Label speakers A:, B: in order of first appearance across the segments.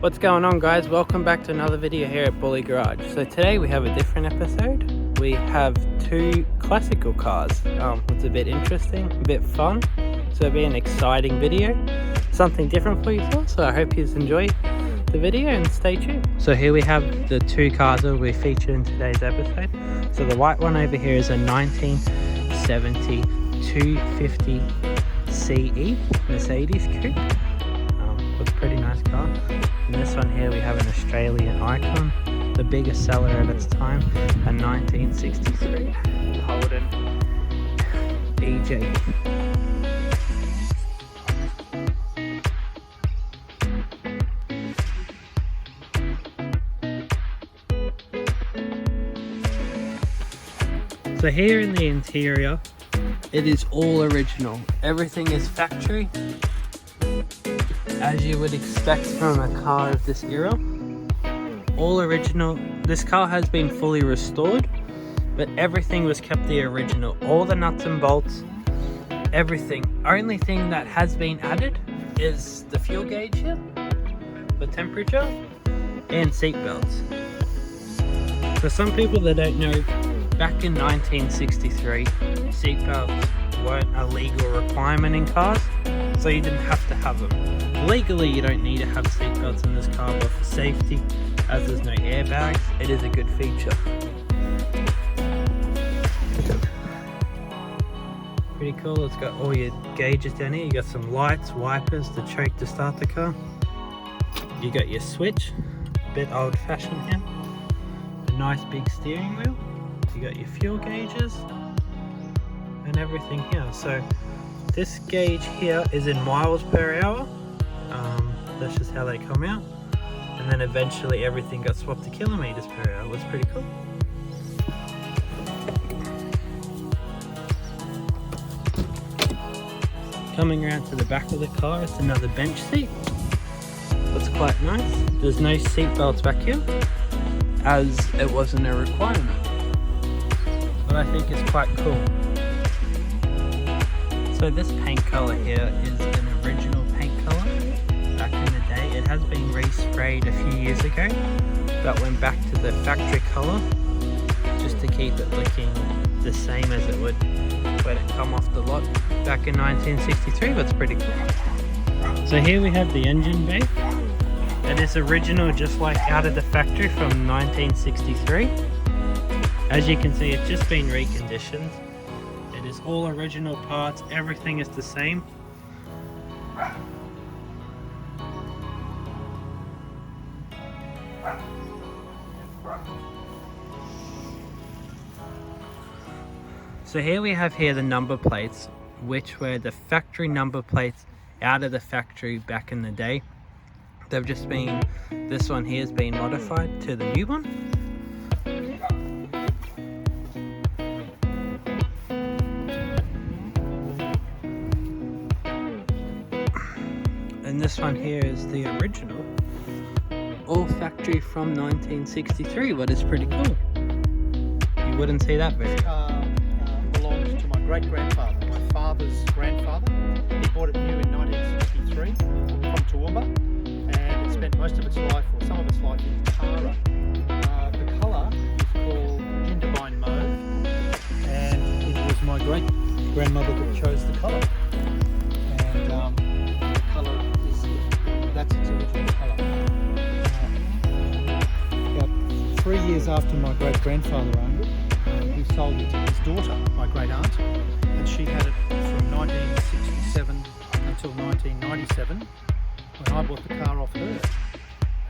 A: What's going on, guys? Welcome back to another video here at Bully Garage. So today we have a different episode. We have two classical cars. It's a bit interesting, a bit fun. So it'll be an exciting video, something different for you all. So I hope you enjoy the video and stay tuned. So here we have the two cars that we feature in today's episode. So the white one over here is a 1970 250 CE Mercedes coupe. It's a pretty nice car. And this one here we have an Australian icon, the biggest seller at its time, a 1963 Holden EJ. So here in the interior, it is all original. Everything is factory, as you would expect from a car of this era. All original. This car has been fully restored, but everything was kept the original. All the nuts and bolts, everything. Only thing that has been added is the fuel gauge here, the temperature, and seat belts. For some people that don't know, back in 1963, seat belts weren't a legal requirement in cars, so you didn't have to have them. Legally, you don't need to have seatbelts in this car, but for safety, as there's no airbags, it is a good feature. Pretty cool. It's got all your gauges down here. You got some lights, wipers, the choke to start the car. You got your switch, a bit old-fashioned here. A nice big steering wheel. You got your fuel gauges and everything here. So this gauge here is in miles per hour. That's just how they come out, and then eventually everything got swapped to kilometers per hour. It was pretty cool. Coming around to the back of the car, it's another bench seat. That's quite nice. There's no seat belts back here, as it wasn't a requirement, but I think it's quite cool. So this paint color here is an original paint color back in the day. It has been resprayed a few years ago, but went back to the factory color just to keep it looking the same as it would when it come off the lot back in 1963. That's pretty cool. So here we have the engine bay. It is original, just like out of the factory from 1963. As you can see, it's just been reconditioned. It is all original parts, everything is the same. So here we have the number plates, which were the factory number plates out of the factory back in the day. They've just been, this one here has been modified to the new one. And this one here is the original, all factory from 1963, but it's pretty cool. You wouldn't see that very often.
B: Belongs to my great-grandfather, my father's grandfather. He bought it new in 1963 from Toowoomba, and it spent most of its life, or some of its life, in Tara. The colour is called Gingerbine Mauve, and it was my great-grandmother that chose the colour. And the colour is, that's its original colour. About 3 years after my great-grandfather owned it, he sold it to his daughter, my great aunt, and she had it from 1967 until 1997 when I bought the car off her.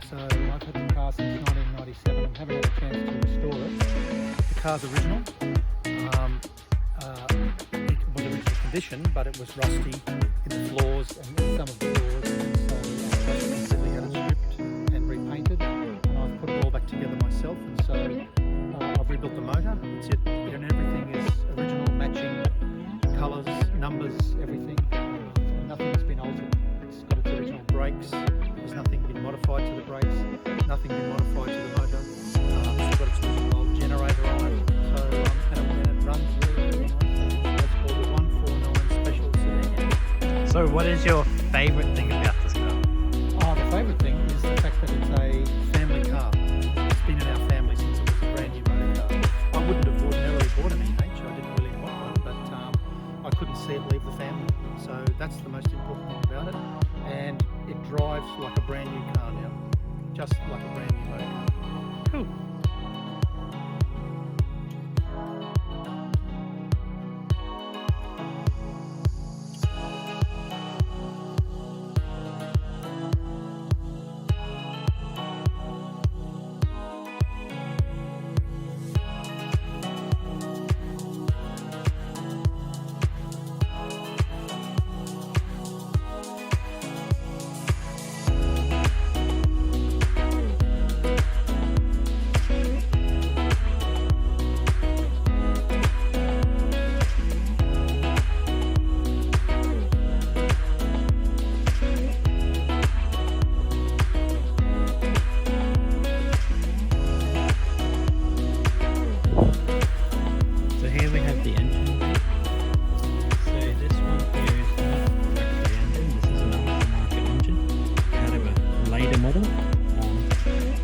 B: So I've had the car since 1997 and haven't had a chance to restore it. The car's original. It was original condition, but it was rusty in the floors and in some of the doors, and so I recently had it stripped and repainted, and I've put it all back together myself, and so I've rebuilt the motor. It's it, and everything is original, matching colours, numbers, everything. And nothing's been altered. It's got its original brakes. There's nothing been modified to the brakes. Nothing been modified to the motor. It's got its original old generator on it. So and it runs really, really nicely. That's called the 149 Special Sedan.
A: So what is your favourite thing about this car?
B: Oh, the favourite thing is the fact that drives like a brand new car now, just like a brand new motor car.
A: Cool.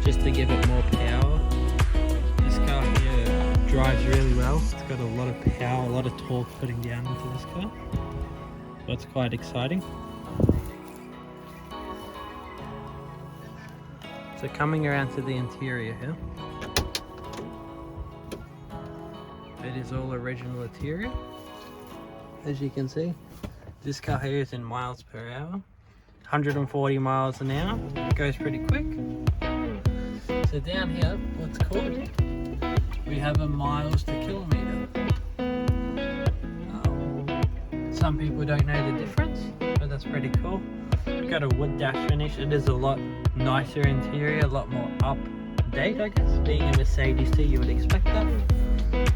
A: Just to give it more power. This car here drives really well. It's got a lot of power, a lot of torque putting down into this car. So it's quite exciting. So coming around to the interior here. It is all original interior. As you can see, this car here is in miles per hour. 140 miles an hour. It goes pretty quick. So down here, what's cool, we have a miles to kilometer. Some people don't know the difference, but that's pretty cool. We've got a wood dash finish. It is a lot nicer interior, a lot more up-to-date, I guess. Being a Mercedes too, you would expect that.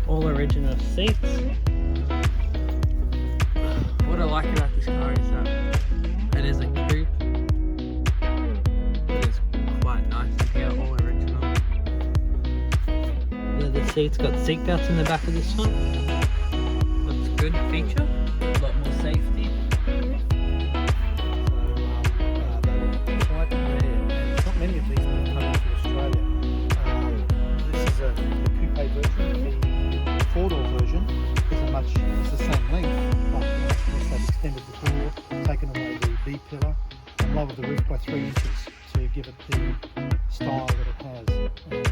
A: All original seats. What I like about this car is that it is a coupe. It is quite nice to get all original. The seats got seat belts in the back of this one. That's a good feature. A lot more safety.
B: They're quite rare. There's not many of these that have come into Australia. This is a coupe version. The four-door version is the same length, but they've extended the door, taken away the B pillar, and lowered the roof by 3 inches to give it the style that it has. And,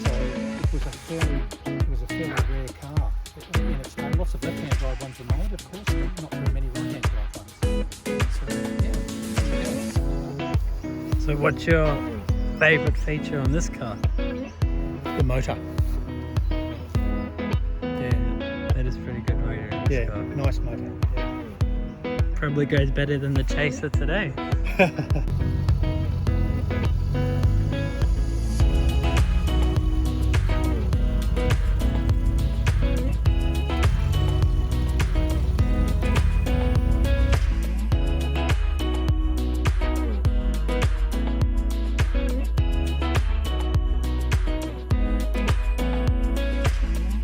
B: so it was a fairly rare car in its time. Lots of left-hand drive ones are made, of course, but not very many right-hand drive ones.
A: So what's your favourite feature on this car?
B: The motor.
A: Yeah, that is pretty good motor in this car.
B: Nice motor. Yeah.
A: Probably goes better than the Chaser today.